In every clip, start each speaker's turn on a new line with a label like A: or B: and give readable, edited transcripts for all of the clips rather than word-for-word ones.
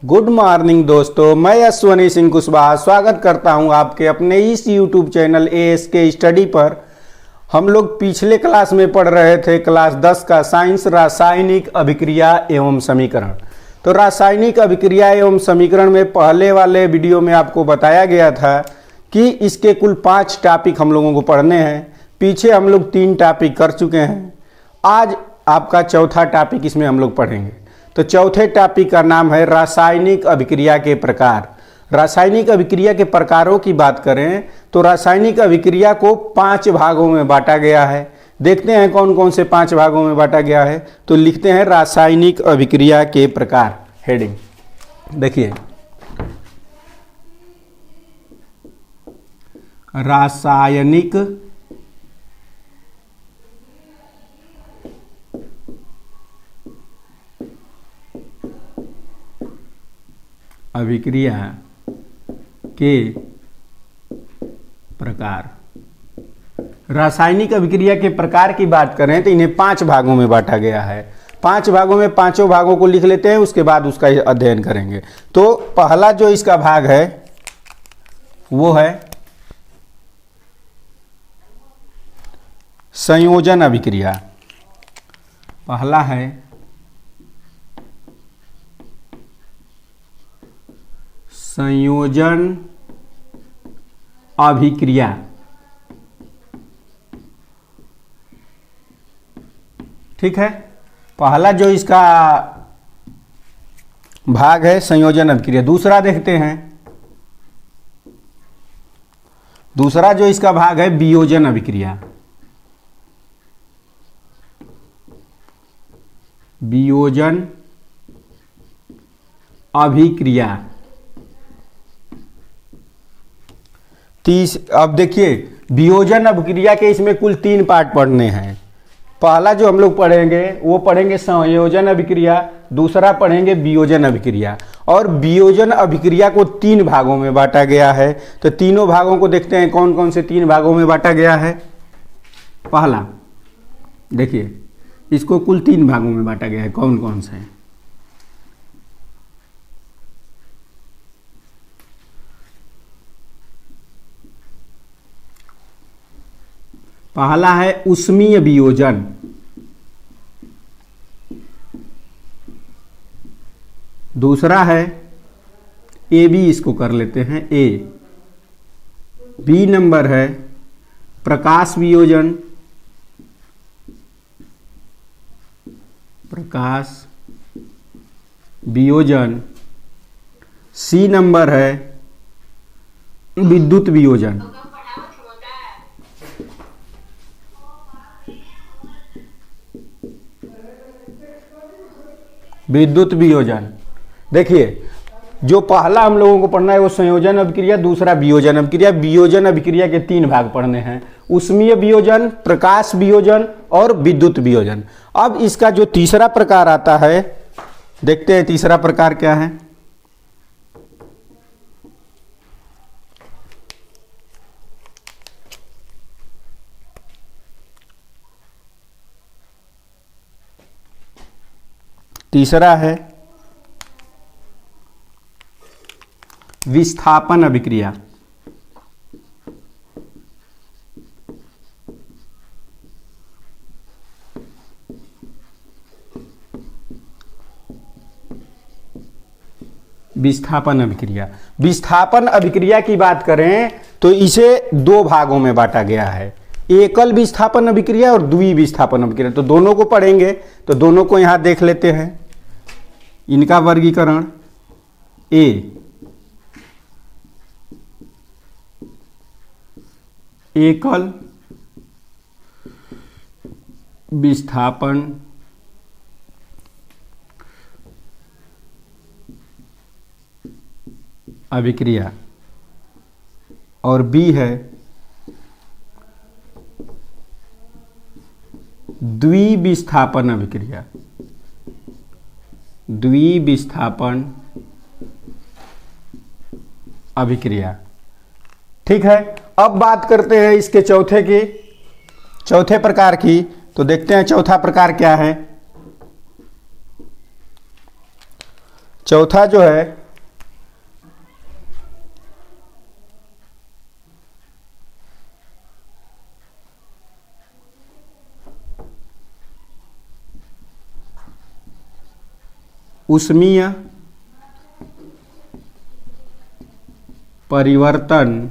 A: Good morning दोस्तों, मैं अश्वनी सिंह कुशवाहा स्वागत करता हूं आपके अपने इस यूट्यूब चैनल ASK स्टडी पर। हम लोग पिछले क्लास में पढ़ रहे थे क्लास 10 का साइंस रासायनिक अभिक्रिया एवं समीकरण। तो रासायनिक अभिक्रिया एवं समीकरण में पहले वाले वीडियो में आपको बताया गया था कि इसके कुल 5 टॉपिक हम लोगों को पढ़ने हैं। पीछे हम लोग 3 टॉपिक कर चुके हैं। आज आपका चौथा टॉपिक इसमें हम लोग पढ़ेंगे। तो चौथे टॉपिक का नाम है रासायनिक अभिक्रिया के प्रकार। रासायनिक अभिक्रिया के प्रकारों की बात करें तो रासायनिक अभिक्रिया को 5 भागों में बांटा गया है। देखते हैं कौन कौन से 5 भागों में बांटा गया है। तो लिखते हैं रासायनिक अभिक्रिया के प्रकार। हेडिंग देखिए, रासायनिक अभिक्रिया के प्रकार। रासायनिक अभिक्रिया के प्रकार की बात करें तो इन्हें 5 भागों में बांटा गया है। 5 भागों में पांचों भागों को लिख लेते हैं, उसके बाद उसका अध्ययन करेंगे। तो पहला जो इसका भाग है वो है संयोजन अभिक्रिया। पहला है संयोजन अभिक्रिया। ठीक है, पहला जो इसका भाग है संयोजन अभिक्रिया। दूसरा देखते हैं, दूसरा जो इसका भाग है वियोजन अभिक्रिया। वियोजन अभिक्रिया। अब देखिए, वियोजन अभिक्रिया के इसमें कुल 3 पार्ट पढ़ने हैं। पहला जो हम लोग पढ़ेंगे वो पढ़ेंगे संयोजन अभिक्रिया, दूसरा पढ़ेंगे वियोजन अभिक्रिया। और वियोजन अभिक्रिया को 3 भागों में बांटा गया है। तो तीनों भागों को देखते हैं कौन कौन से 3 भागों में बांटा गया है। पहला देखिए, इसको कुल 3 भागों में बांटा गया है। कौन कौन से हैं? पहला है ऊष्मीय वियोजन, दूसरा है AB, इसको कर लेते हैं A। B नंबर है प्रकाश वियोजन, प्रकाश वियोजन। C नंबर है विद्युत वियोजन। विद्युत वियोजन। देखिए, जो पहला हम लोगों को पढ़ना है वो संयोजन अभिक्रिया, दूसरा वियोजन अभिक्रिया। वियोजन अभिक्रिया के 3 भाग पढ़ने हैं, ऊष्मीय वियोजन, प्रकाश वियोजन और विद्युत वियोजन। अब इसका जो तीसरा प्रकार आता है, देखते हैं तीसरा प्रकार क्या है। तीसरा है विस्थापन अभिक्रिया। विस्थापन अभिक्रिया। विस्थापन अभिक्रिया की बात करें तो इसे 2 भागों में बांटा गया है, एकल विस्थापन अभिक्रिया और द्वि विस्थापन अभिक्रिया। तो दोनों को पढ़ेंगे, तो दोनों को यहां देख लेते हैं। इनका वर्गीकरण A, एकल विस्थापन अभिक्रिया और B है द्विविस्थापन अभिक्रिया। द्विविस्थापन अभिक्रिया। ठीक है, अब बात करते हैं इसके चौथे प्रकार की। तो देखते हैं चौथा प्रकार क्या है। चौथा जो है ऊष्मीय परिवर्तन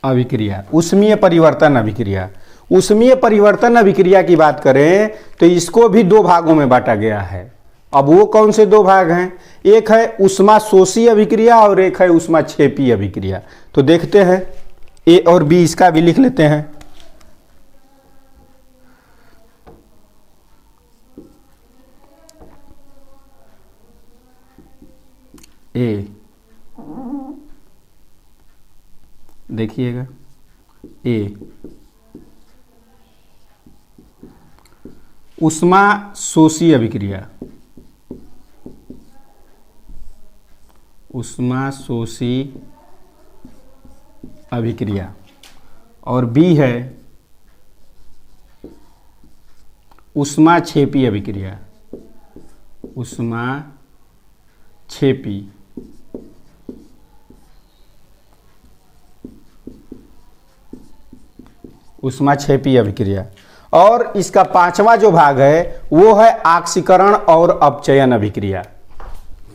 A: अभिक्रिया। ऊष्मीय परिवर्तन अभिक्रिया, ऊष्मीय परिवर्तन अभिक्रिया की बात करें तो इसको भी दो भागों में बांटा गया है। अब वो कौन से दो भाग हैं? एक है ऊष्मा शोषी अभिक्रिया और एक है ऊष्मा क्षेपी अभिक्रिया। तो देखते हैं, ए और बी इसका भी लिख लेते हैं। ए देखिएगा, ए ऊष्मा शोषी अभिक्रिया, ऊष्मा शोषी अभिक्रिया, और बी है ऊष्मा क्षेपी अभिक्रिया, ऊष्मा क्षेपी। ऊष्मा क्षेपी अभिक्रिया। और इसका पांचवा जो भाग है वो है आक्सीकरण और अपचयन अभिक्रिया।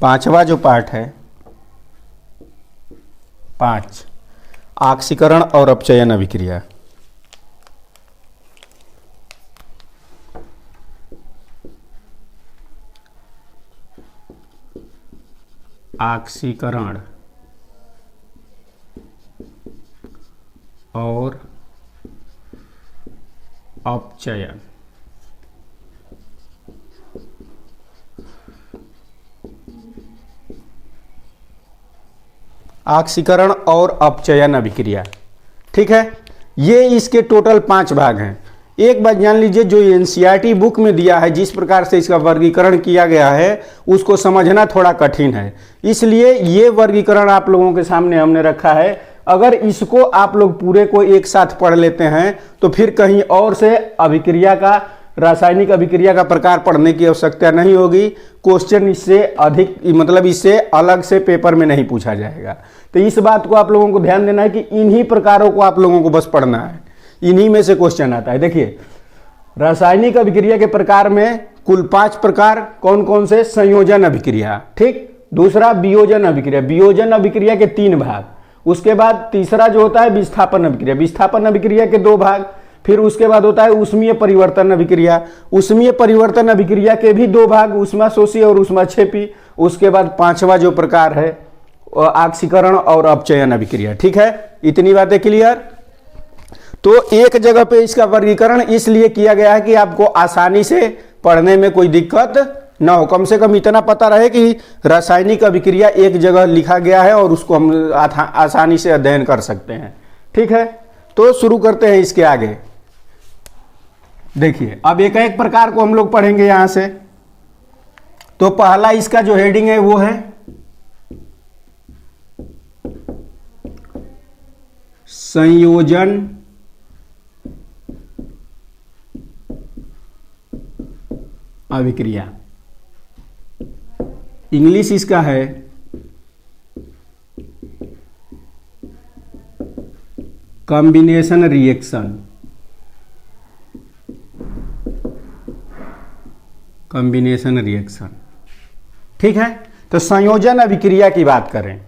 A: पांचवा जो पार्ट है, 5, आक्सीकरण और अपचयन अभिक्रिया। आक्सीकरण और अपचयन। आक्सीकरण और अपचयन अभिक्रिया, ठीक है। ये इसके टोटल 5 भाग हैं। एक बात जान लीजिए, जो एनसीईआरटी बुक में दिया है, जिस प्रकार से इसका वर्गीकरण किया गया है उसको समझना थोड़ा कठिन है, इसलिए ये वर्गीकरण आप लोगों के सामने हमने रखा है। अगर इसको आप लोग पूरे को एक साथ पढ़ लेते हैं तो फिर कहीं और से अभिक्रिया का, रासायनिक अभिक्रिया का प्रकार पढ़ने की आवश्यकता नहीं होगी। क्वेश्चन इससे अधिक, मतलब इससे अलग से पेपर में नहीं पूछा जाएगा। तो इस बात को आप लोगों को ध्यान देना है कि इन्हीं प्रकारों को आप लोगों को बस पढ़ना है, इन्हीं में से क्वेश्चन आता है। देखिए, रासायनिक अभिक्रिया के प्रकार में कुल 5 प्रकार कौन कौन से? संयोजन अभिक्रिया, ठीक। दूसरा वियोजन अभिक्रिया, वियोजन अभिक्रिया के 3 भाग। उसके बाद तीसरा जो होता है विस्थापन अभिक्रिया, विस्थापन अभिक्रिया के 2 भाग। फिर उसके बाद होता है ऊष्मीय परिवर्तन अभिक्रिया, ऊष्मीय परिवर्तन अभिक्रिया के भी 2 भाग, ऊष्मा शोषी और ऊष्मा क्षेपी। उसके बाद 5वां जो प्रकार है आक्सीकरण और अपचयन अभिक्रिया, ठीक है। इतनी बातें क्लियर? तो एक जगह पे इसका वर्गीकरण इसलिए किया गया है कि आपको आसानी से पढ़ने में कोई दिक्कत ना हो। कम से कम इतना पता रहे कि रासायनिक अभिक्रिया एक जगह लिखा गया है और उसको हम आसानी से अध्ययन कर सकते हैं, ठीक है। तो शुरू करते हैं इसके आगे। देखिए, अब एक प्रकार को हम लोग पढ़ेंगे यहां से। तो पहला इसका जो हेडिंग है वो है संयोजन अभिक्रिया। इंग्लिश इसका है कॉम्बिनेशन रिएक्शन, कॉम्बिनेशन रिएक्शन, ठीक है। तो संयोजन अभिक्रिया की बात करें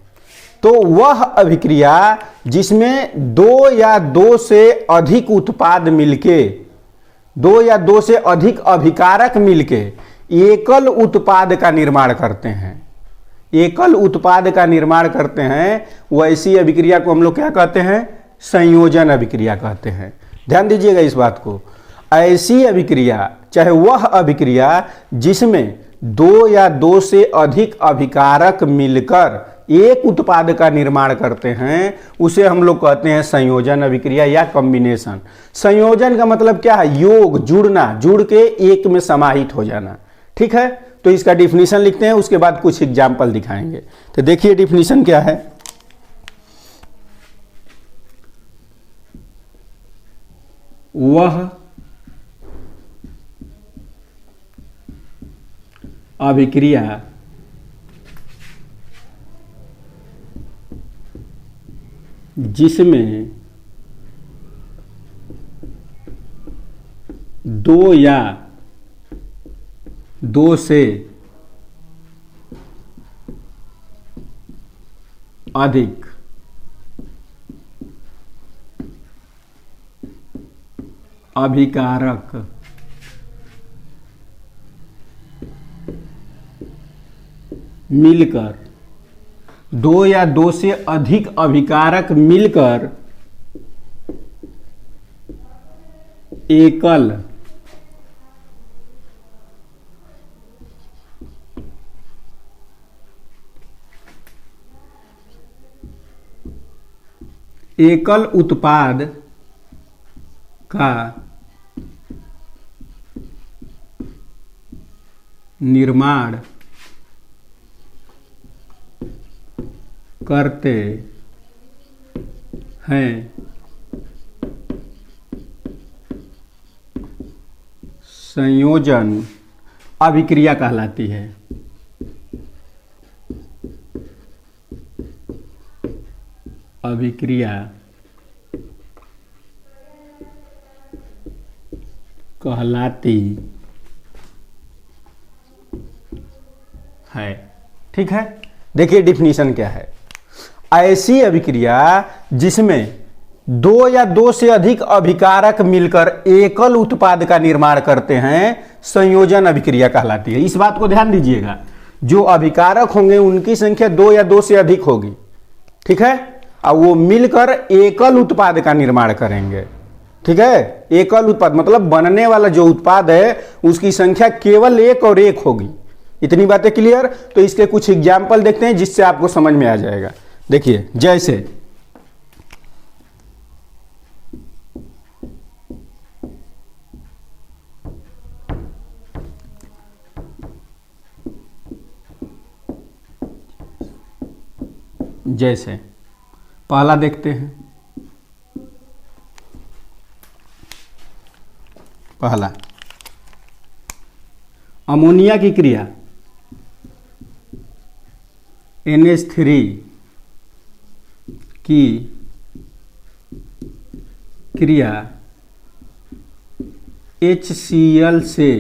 A: तो वह अभिक्रिया जिसमें 2 या 2 से अधिक उत्पाद मिलके, 2 या 2 से अधिक अभिकारक मिलके एकल उत्पाद का निर्माण करते हैं, एकल उत्पाद का निर्माण करते हैं, वैसी अभिक्रिया को हम लोग क्या कहते हैं? संयोजन अभिक्रिया कहते हैं। ध्यान दीजिएगा इस बात को। ऐसी अभिक्रिया, चाहे वह अभिक्रिया जिसमें 2 या 2 से अधिक अभिकारक मिलकर एक उत्पाद का निर्माण करते हैं, उसे हम लोग कहते हैं संयोजन अभिक्रिया या कॉम्बिनेशन। संयोजन का मतलब क्या है? योग, जुड़ना, जुड़ के एक में समाहित हो जाना, ठीक है। तो इसका डिफिनीशन लिखते हैं, उसके बाद कुछ एग्जाम्पल दिखाएंगे। तो देखिए डिफिनीशन क्या है। वह अभिक्रिया जिसमें दो या दो से अधिक अभिकारक मिलकर, दो या दो से अधिक अभिकारक मिलकर एकल उत्पाद का निर्माण करते हैं। संयोजन अभिक्रिया कहलाती है। अभिक्रिया कहलाती है। ठीक है, देखिए डिफिनीशन क्या है। ऐसी अभिक्रिया जिसमें दो या दो से अधिक अभिकारक मिलकर एकल उत्पाद का निर्माण करते हैं, संयोजन अभिक्रिया कहलाती है। इस बात को ध्यान दीजिएगा, जो अभिकारक होंगे उनकी संख्या दो या दो से अधिक होगी। ठीक है, और वो मिलकर एकल उत्पाद का निर्माण करेंगे। ठीक है, एकल उत्पाद मतलब बनने वाला जो उत्पाद है उसकी संख्या केवल एक और एक होगी। इतनी बातें क्लियर। तो इसके कुछ एग्जाम्पल देखते हैं जिससे आपको समझ में आ जाएगा। देखिए, जैसे पहला देखते हैं। पहला अमोनिया की क्रिया NH3 की क्रिया HCl से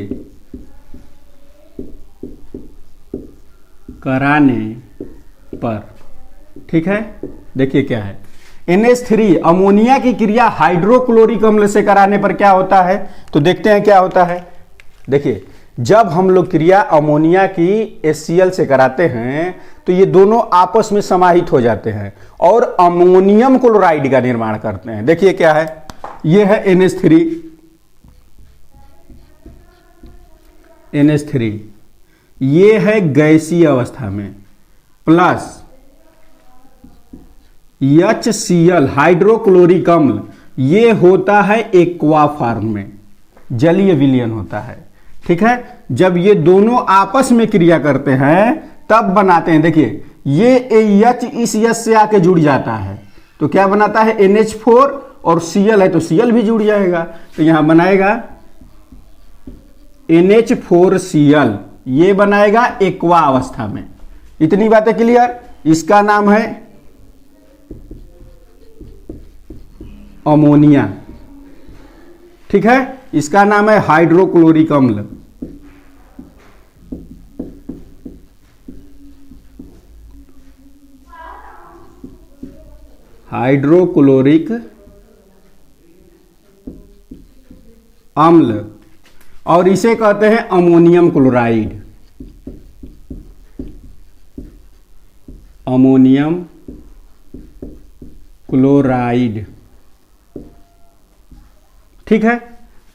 A: कराने पर। ठीक है, देखिए क्या है। NH3 अमोनिया की क्रिया हाइड्रोक्लोरिक अम्ल से कराने पर क्या होता है, तो देखते हैं क्या होता है। देखिए, जब हम लोग क्रिया अमोनिया की HCl से कराते हैं तो ये दोनों आपस में समाहित हो जाते हैं और अमोनियम क्लोराइड का निर्माण करते हैं। देखिए क्या है, ये है NH3, ये है गैसीय अवस्था में, प्लस HCl हाइड्रोक्लोरिक अम्ल, ये होता है एक्वा फॉर्म में, जलीय विलयन होता है। ठीक है, जब ये दोनों आपस में क्रिया करते हैं तब बनाते हैं। देखिए, ये H इस H से आके जुड़ जाता है तो क्या बनाता है NH4, और Cl है तो Cl भी जुड़ जाएगा, तो यहां बनाएगा NH4Cl, ये बनाएगा एक्वा अवस्था में। इतनी बातें क्लियर। इसका नाम है अमोनिया। ठीक है, इसका नाम है हाइड्रोक्लोरिक अम्ल। हाइड्रोक्लोरिक अम्ल, और इसे कहते हैं अमोनियम क्लोराइड। Ammonium chloride. ठीक है,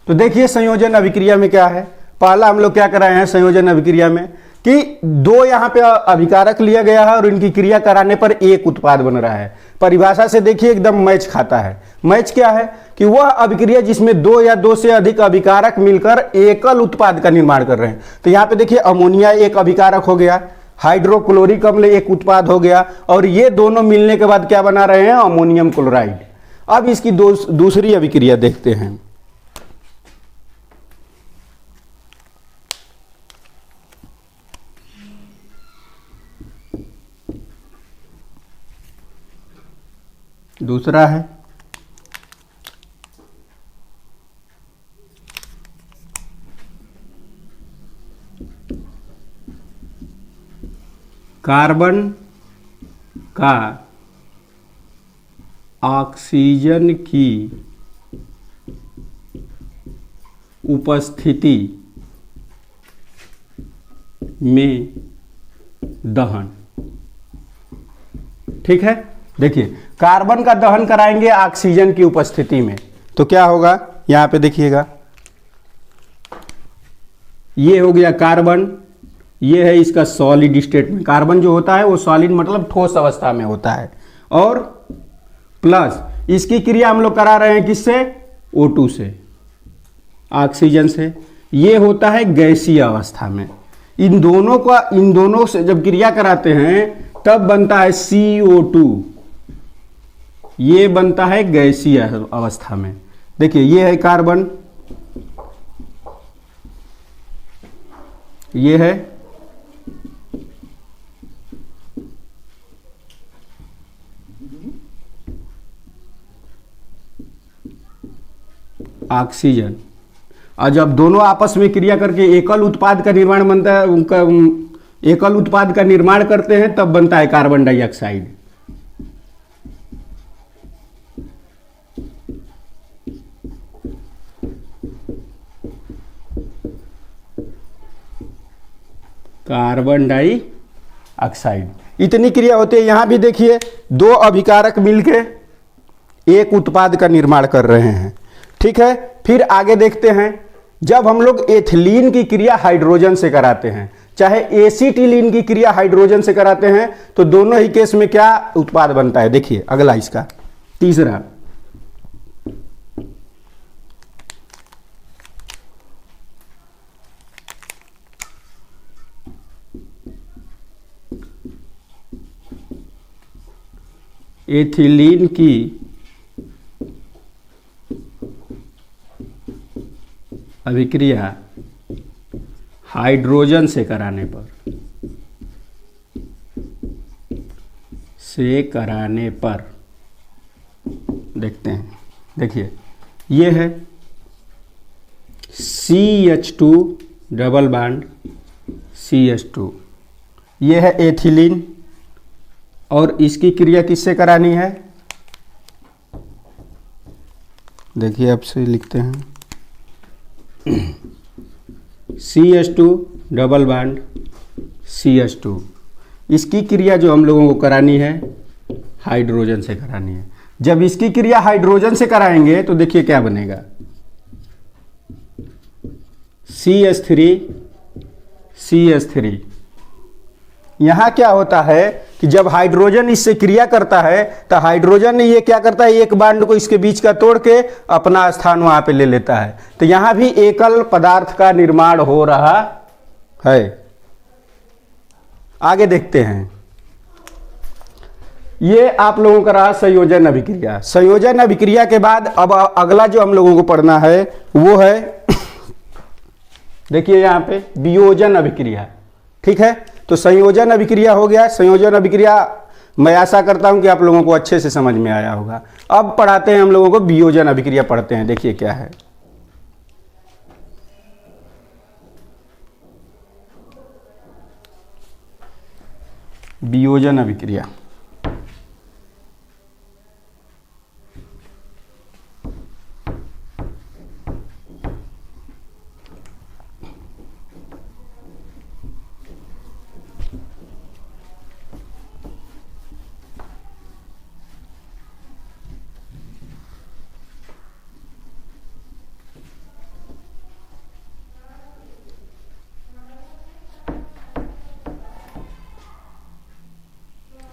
A: तो देखिए संयोजन अभिक्रिया में क्या है। पहला हम लोग क्या कर रहे हैं संयोजन अभिक्रिया में कि दो यहां पे अभिकारक लिया गया है और इनकी क्रिया कराने पर एक उत्पाद बन रहा है। परिभाषा से देखिए एकदम मैच खाता है। मैच क्या है कि वह अभिक्रिया जिसमें दो या दो से अधिक अभिकारक मिलकर एकल उत्पाद का निर्माण कर रहे हैं। तो यहां पे देखिए अमोनिया एक अभिकारक हो गया, हाइड्रोक्लोरिक अम्ल एक उत्पाद हो गया, और ये दोनों मिलने के बाद क्या बना रहे हैं अमोनियम क्लोराइड। अब इसकी दूसरी अभिक्रिया देखते हैं। दूसरा है कार्बन का ऑक्सीजन की उपस्थिति में दहन। ठीक है, देखिए कार्बन का दहन कराएंगे ऑक्सीजन की उपस्थिति में, तो क्या होगा यहां पे देखिएगा, ये हो गया कार्बन, ये है इसका सॉलिड स्टेट में। कार्बन जो होता है वो सॉलिड मतलब ठोस अवस्था में होता है, और प्लस इसकी क्रिया हम लोग करा रहे हैं किससे, O2 से, ऑक्सीजन से। ये होता है गैसीय अवस्था में। इन दोनों से जब क्रिया कराते हैं तब बनता है CO2, ये बनता है गैसीय अवस्था में। देखिए ये है कार्बन, ये है ऑक्सीजन, और जब दोनों आपस में क्रिया करके एकल उत्पाद का निर्माण बनता है, उनका एकल उत्पाद का निर्माण करते हैं, तब बनता है कार्बन डाइऑक्साइड। कार्बन डाइऑक्साइड, इतनी क्रिया होती है। यहां भी देखिए दो अभिकारक मिलके एक उत्पाद का निर्माण कर रहे हैं। ठीक है, फिर आगे देखते हैं, जब हम लोग एथिलीन की क्रिया हाइड्रोजन से कराते हैं, चाहे एसिटिलीन की क्रिया हाइड्रोजन से कराते हैं, तो दोनों ही केस में क्या उत्पाद बनता है। देखिए अगला इसका तीसरा, एथिलीन की अभिक्रिया हाइड्रोजन से कराने पर देखते हैं। देखिए ये है CH2 डबल बॉन्ड CH2, ये है एथिलीन, और इसकी क्रिया किससे करानी है, देखिए अब से लिखते हैं CH2 डबल बॉन्ड CH2, इसकी क्रिया जो हम लोगों को करानी है हाइड्रोजन से करानी है। जब इसकी क्रिया हाइड्रोजन से कराएंगे तो देखिए क्या बनेगा, CH3 यहां क्या होता है कि जब हाइड्रोजन इससे क्रिया करता है तो हाइड्रोजन ये क्या करता है, एक बॉन्ड को इसके बीच का तोड़ के अपना स्थान वहां पे ले लेता है। तो यहां भी एकल पदार्थ का निर्माण हो रहा है। आगे देखते हैं, ये आप लोगों का रहा संयोजन अभिक्रिया। संयोजन अभिक्रिया के बाद अब अगला जो हम लोगों को पढ़ना है वो है देखिए यहां पे वियोजन अभिक्रिया। ठीक है, तो संयोजन अभिक्रिया हो गया। संयोजन अभिक्रिया मैं आशा करता हूं कि आप लोगों को अच्छे से समझ में आया होगा। अब पढ़ाते हैं हम लोगों को वियोजन अभिक्रिया, पढ़ते हैं। देखिए क्या है, वियोजन अभिक्रिया।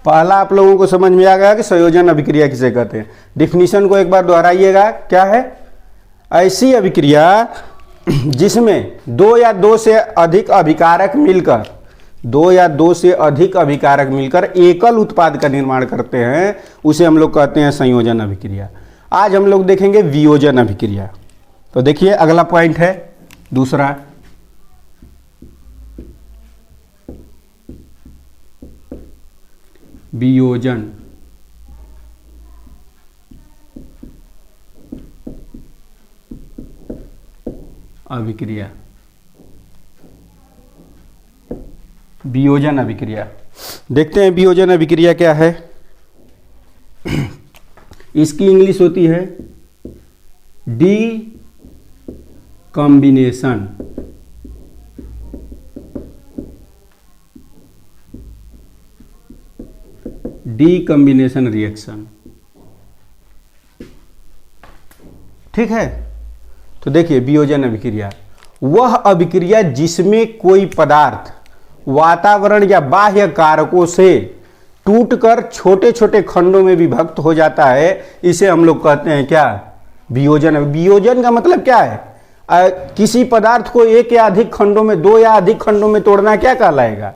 A: पहला आप लोगों को समझ में आ गया कि संयोजन अभिक्रिया किसे कहते हैं। डिफिनीशन को एक बार दोहराइएगा, क्या है, ऐसी अभिक्रिया जिसमें दो या दो से अधिक अभिकारक मिलकर एकल उत्पाद का निर्माण करते हैं, उसे हम लोग कहते हैं संयोजन अभिक्रिया। आज हम लोग देखेंगे वियोजन अभिक्रिया। तो देखिए अगला पॉइंट है दूसरा, वियोजन अभिक्रिया, वियोजन अभिक्रिया। देखते हैं वियोजन अभिक्रिया क्या है। इसकी इंग्लिश होती है D combination. D combination reaction. ठीक है, तो देखिए वियोजन अभिक्रिया वह अभिक्रिया जिसमें कोई पदार्थ वातावरण या बाह्य कारकों से टूटकर छोटे छोटे खंडों में विभक्त हो जाता है, इसे हम लोग कहते हैं क्या, वियोजन। वियोजन का मतलब क्या है, किसी पदार्थ को एक या अधिक खंडों में, दो या अधिक खंडों में तोड़ना क्या कहलाएगा,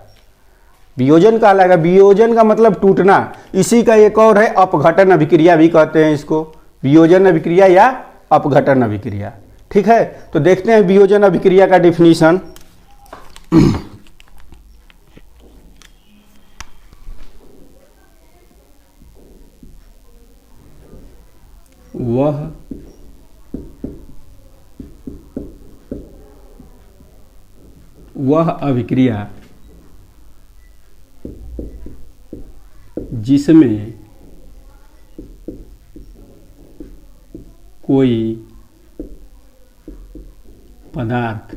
A: वियोजन कहलाएगा। वियोजन का मतलब टूटना। इसी का एक और है अपघटन अभिक्रिया भी कहते हैं इसको, वियोजन अभिक्रिया या अपघटन अभिक्रिया। ठीक है, तो देखते हैं वियोजन अभिक्रिया का डिफिनीशन। वह अभिक्रिया जिसमें कोई पदार्थ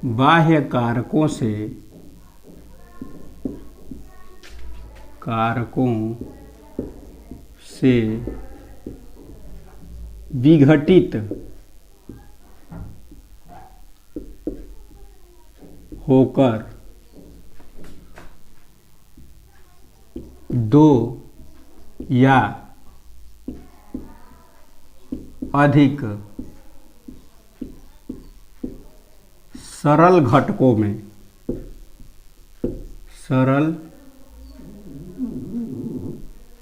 A: बाह्य कारकों से विघटित होकर दो या अधिक सरल घटकों में, सरल,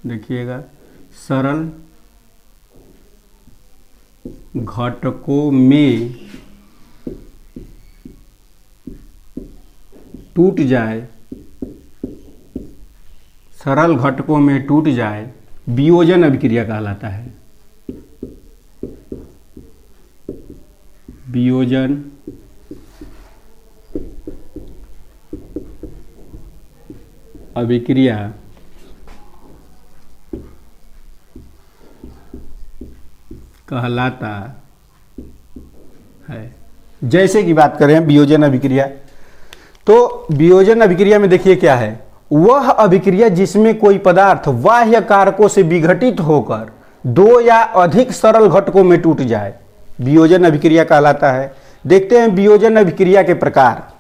A: देखिएगा, सरल घटकों में टूट जाए, सरल घटकों में टूट जाए, वियोजन अभिक्रिया कहलाता है। वियोजन अभिक्रिया कहलाता है। जैसे कि बात करें वियोजन अभिक्रिया, तो वियोजन अभिक्रिया में देखिए क्या है, वह अभिक्रिया जिसमें कोई पदार्थ बाह्य कारकों से विघटित होकर दो या अधिक सरल घटकों में टूट जाए, वियोजन अभिक्रिया कहलाता है। देखते हैं वियोजन अभिक्रिया के प्रकार।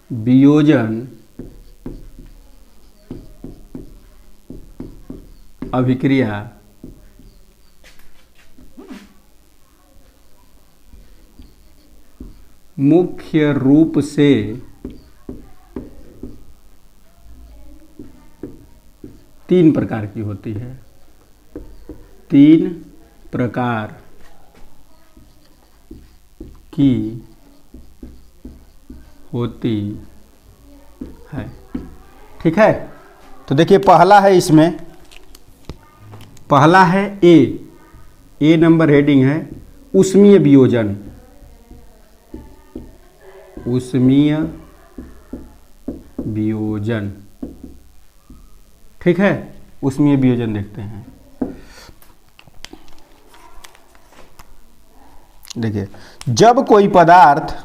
A: वियोजन अभिक्रिया मुख्य रूप से तीन प्रकार की होती है। तीन प्रकार की होती है। ठीक है, तो देखिए पहला है, इसमें पहला है ए नंबर हेडिंग है ऊष्मीय वियोजन। ऊष्मीय वियोजन, ठीक है, ऊष्मीय वियोजन देखते हैं। देखिए, जब कोई पदार्थ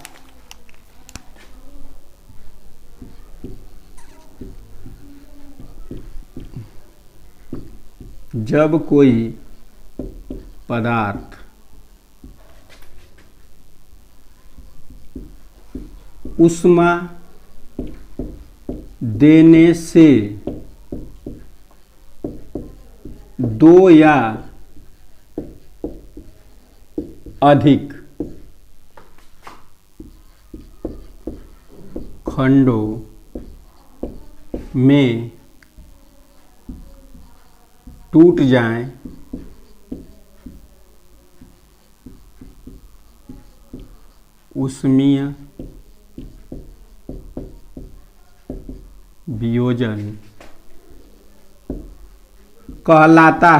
A: ऊष्मा देने से दो या अधिक खंडों में टूट जाएं, ऊष्मीय वियोजन कहलाता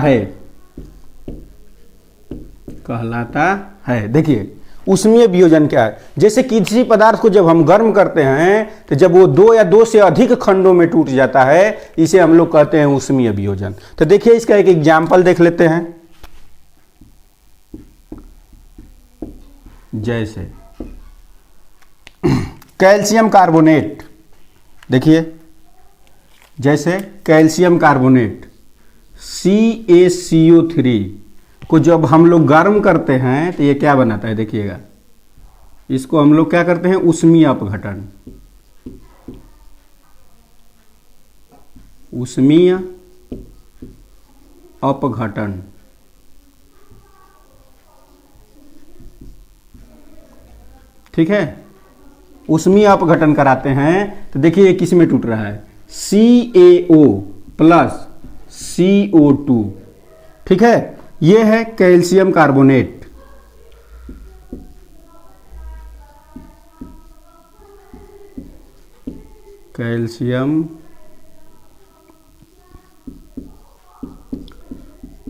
A: है। देखिए ऊष्मीय वियोजन क्या है, जैसे किसी पदार्थ को जब हम गर्म करते हैं तो जब वो दो या दो से अधिक खंडों में टूट जाता है, इसे हम लोग कहते हैं ऊष्मीय वियोजन। तो देखिए इसका एक एग्जाम्पल देख लेते हैं। जैसे कैल्शियम कार्बोनेट, देखिए जैसे कैल्शियम कार्बोनेट CaCO3 को जब हम लोग गर्म करते हैं तो ये क्या बनाता है, देखिएगा इसको हम लोग क्या करते हैं, ऊष्मीय अपघटन। ऊष्मीय अपघटन, ठीक है, ऊष्मीय अपघटन कराते हैं। तो देखिए ये किस में टूट रहा है, CaO प्लस CO2, ठीक है, ये है कैल्शियम कार्बोनेट। कैल्शियम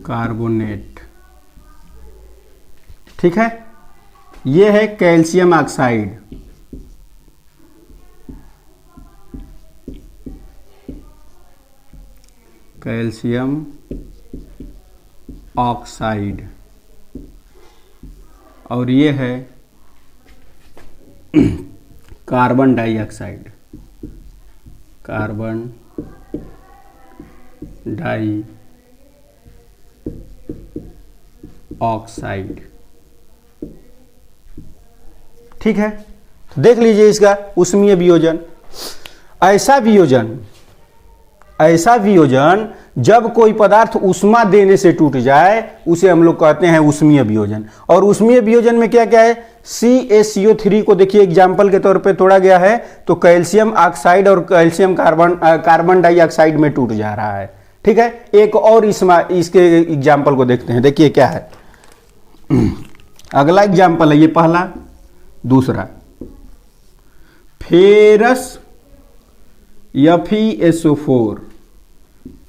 A: कार्बोनेट, ठीक है, ये है कैल्शियम ऑक्साइड। कैल्शियम ऑक्साइड, और ये है carbon dioxide. Carbon dioxide, ठीक है। तो देख लीजिए इसका ऊष्मीय वियोजन। ऐसा वियोजन जब कोई पदार्थ ऊष्मा देने से टूट जाए उसे हम लोग कहते हैं ऊष्मीय वियोजन। और ऊष्मीय वियोजन में क्या क्या है, CaCO3 को देखिए एग्जाम्पल के तौर पे तोड़ा गया है, तो कैल्शियम ऑक्साइड और कैल्शियम कार्बन डाइऑक्साइड में टूट जा रहा है, ठीक है। एक और इसके एग्जाम्पल को देखते हैं, देखिए क्या है। अगला एग्जाम्पल है ये पहला। दूसरा ferrous FeSO4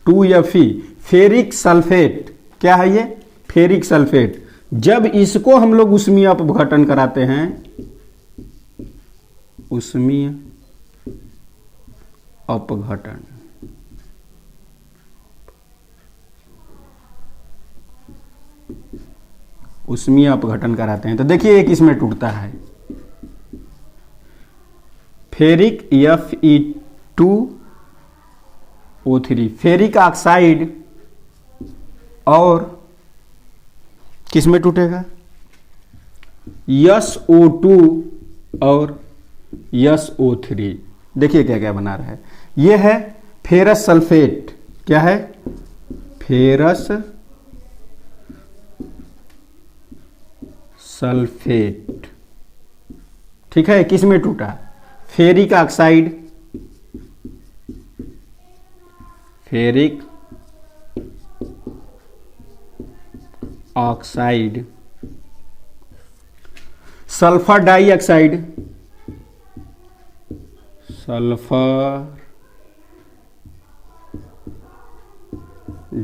A: 2Fe, ferric sulphate, क्या है ये, फेरिक सल्फेट। जब इसको हम लोग ऊष्मीय अपघटन कराते हैं, ऊष्मीय अपघटन, ऊष्मीय अपघटन कराते हैं, तो देखिए एक इसमें टूटता है, फेरिक Fe2O3, फेरिक ऑक्साइड, और किस में टूटेगा, SO2 और SO3। देखिए क्या क्या बना रहा है, यह है फेरस सल्फेट, क्या है, फेरस सल्फेट, ठीक है। किस में टूटा, ferric oxide, ferric oxide, sulphur dioxide, sulphur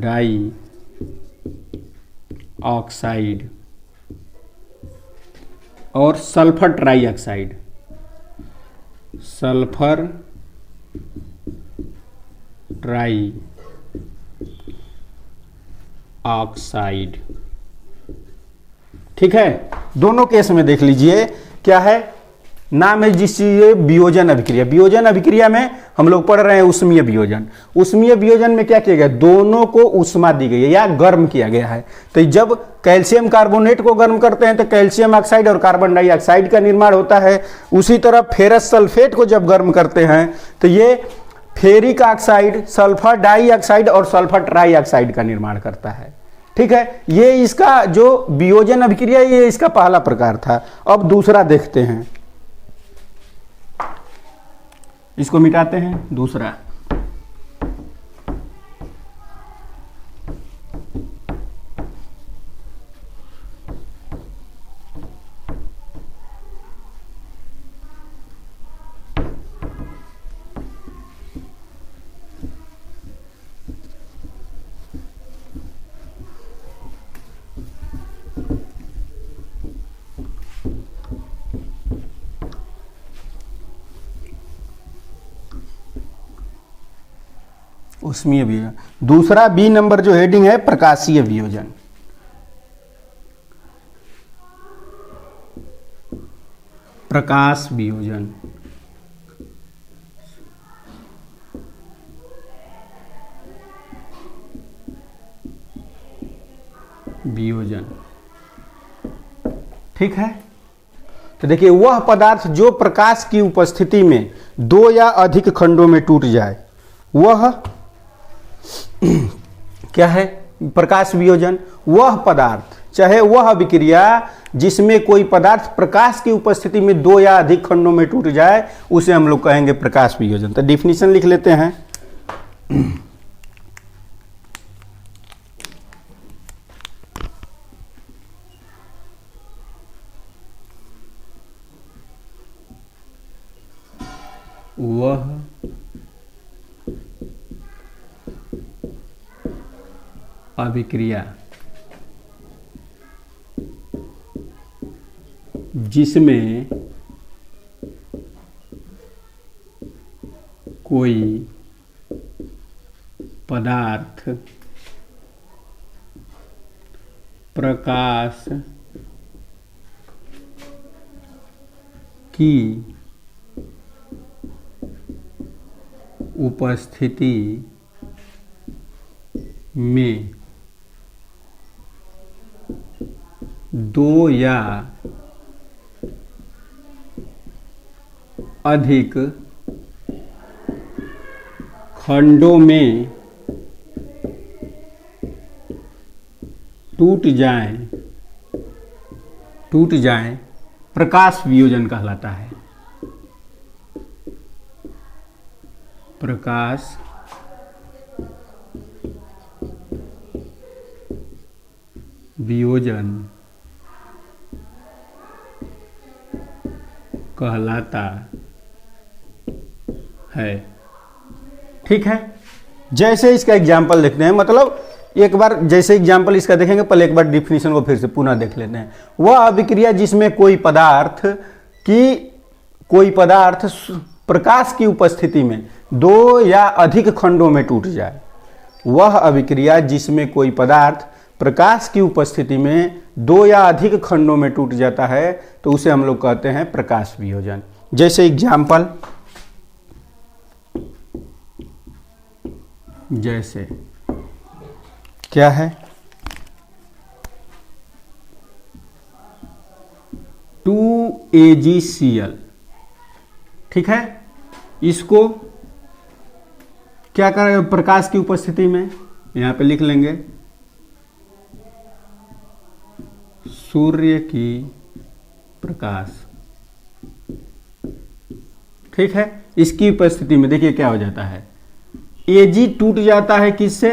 A: dioxide, और sulphur trioxide, sulphur trioxide, ठीक है। दोनों केस में देख लीजिए क्या है, नाम है जिससे वियोजन अभिक्रिया। वियोजन अभिक्रिया में हम लोग पढ़ रहे हैं ऊष्मीय वियोजन। ऊष्मीय वियोजन में क्या किया गया, दोनों को ऊष्मा दी गई है या गर्म किया गया है। तो जब कैल्शियम कार्बोनेट को गर्म करते हैं तो कैल्शियम ऑक्साइड और कार्बन डाइऑक्साइड का निर्माण होता है। उसी तरह फेरस सल्फेट को जब गर्म करते हैं तो ये फेरिक ऑक्साइड, सल्फर डाइऑक्साइड और सल्फर ट्राइऑक्साइड का निर्माण करता है, ठीक है। ये इसका जो वियोजन अभिक्रिया, ये इसका पहला प्रकार था। अब दूसरा देखते हैं, इसको मिटाते हैं। दूसरा उष्मीय वियोजन। दूसरा बी नंबर जो हेडिंग है प्रकाशीय वियोजन। प्रकाश वियोजन। वियोजन, ठीक है। तो देखिए, वह पदार्थ जो प्रकाश की उपस्थिति में दो या अधिक खंडों में टूट जाए, वह क्या है? प्रकाश वियोजन। वह पदार्थ, चाहे वह अभिक्रिया जिसमें कोई पदार्थ प्रकाश की उपस्थिति में दो या अधिक खंडों में टूट जाए, उसे हम लोग कहेंगे प्रकाश वियोजन। तो डिफिनीशन लिख लेते हैं। वह अभिक्रिया जिसमें कोई पदार्थ प्रकाश की उपस्थिति में दो या अधिक खंडों में टूट जाए प्रकाश वियोजन कहलाता है। प्रकाश वियोजन कहलाता है, ठीक है। जैसे इसका एग्जाम्पल देखते हैं, मतलब एक बार जैसे एग्जाम्पल इसका देखेंगे, पहले एक बार डिफिनीशन को फिर से पुनः देख लेते हैं। वह अभिक्रिया जिसमें कोई पदार्थ प्रकाश की उपस्थिति में दो या अधिक खंडों में टूट जाए। वह अभिक्रिया जिसमें कोई पदार्थ प्रकाश की उपस्थिति में दो या अधिक खंडों में टूट जाता है, तो उसे हम लोग कहते हैं प्रकाश वियोजन। जैसे एग्जाम्पल, जैसे क्या है? 2AgCl, ठीक है। इसको क्या करें? प्रकाश की उपस्थिति में यहां पे लिख लेंगे सूर्य की प्रकाश, ठीक है। इसकी उपस्थिति में देखिए क्या हो जाता है, Ag टूट जाता है किससे?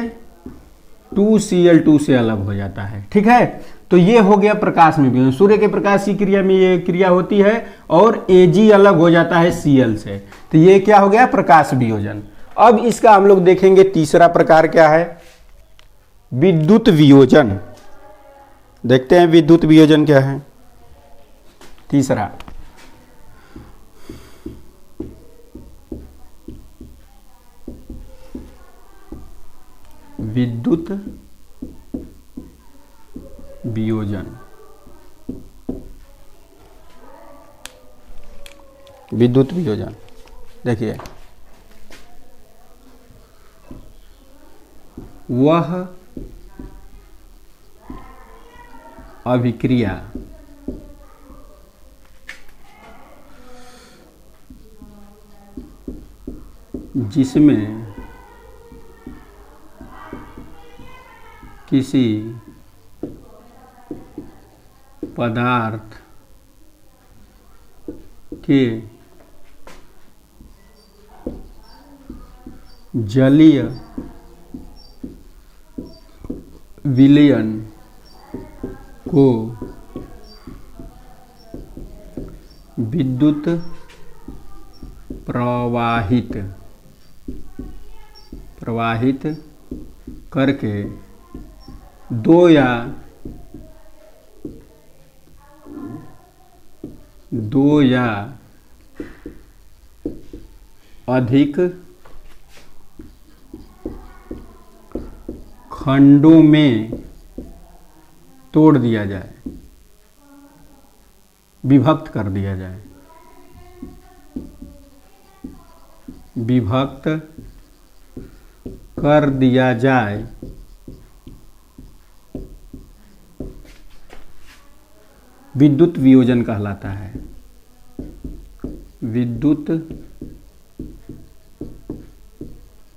A: 2Cl2 से अलग हो जाता है, ठीक है। तो ये हो गया प्रकाश में वियोजन। सूर्य के प्रकाश की क्रिया में ये क्रिया होती है और Ag अलग हो जाता है Cl से, तो ये क्या हो गया? प्रकाश वियोजन। अब इसका हम लोग देखेंगे तीसरा प्रकार क्या है? विद्युत वियोजन। देखते हैं विद्युत वियोजन क्या है। तीसरा, विद्युत वियोजन। विद्युत वियोजन देखिए, वह अभिक्रिया जिसमें किसी पदार्थ के जलीय विलयन को विद्युत प्रवाहित करके दो या अधिक खंडों में तोड़ दिया जाए, विभक्त कर दिया जाए, विभक्त कर दिया जाए, विद्युत वियोजन कहलाता है। विद्युत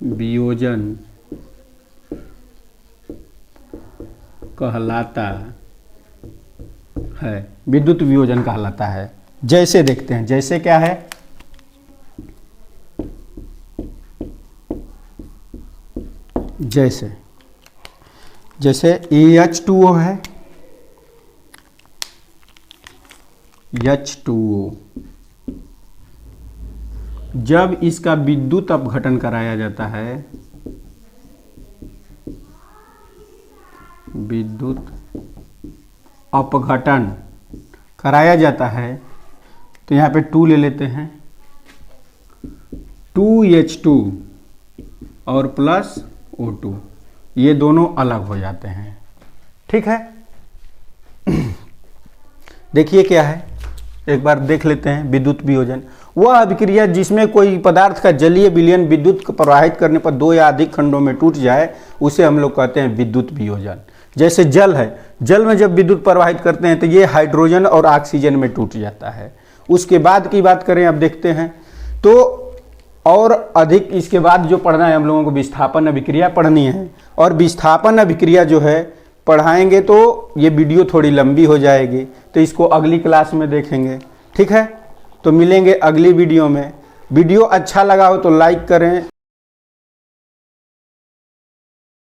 A: वियोजन कहलाता है, विद्युत वियोजन कहलाता है। जैसे देखते हैं, जैसे क्या है, जैसे जैसे H2O है, H2O जब इसका विद्युत अपघटन कराया जाता है, विद्युत अपघटन कराया जाता है, तो यहाँ पे 2 ले लेते हैं, 2H2 और प्लस O2, ये दोनों अलग हो जाते हैं। ठीक है, देखिए क्या है, एक बार देख लेते हैं। विद्युत वियोजन वह अभिक्रिया जिसमें कोई पदार्थ का जलीय विलयन विद्युत को प्रवाहित करने पर 2 या अधिक खंडों में टूट जाए, उसे हम लोग कहते हैं विद्युत वियोजन। जैसे जल है, जल में जब विद्युत प्रवाहित करते हैं तो ये हाइड्रोजन और ऑक्सीजन में टूट जाता है। उसके बाद की बात करें, अब देखते हैं तो और अधिक इसके बाद जो पढ़ना है हम लोगों को, विस्थापन अभिक्रिया पढ़नी है। और विस्थापन अभिक्रिया जो है पढ़ाएंगे तो ये वीडियो थोड़ी लंबी हो जाएगी, तो इसको अगली क्लास में देखेंगे। ठीक है, तो मिलेंगे अगली वीडियो में। वीडियो अच्छा लगा हो तो लाइक करें,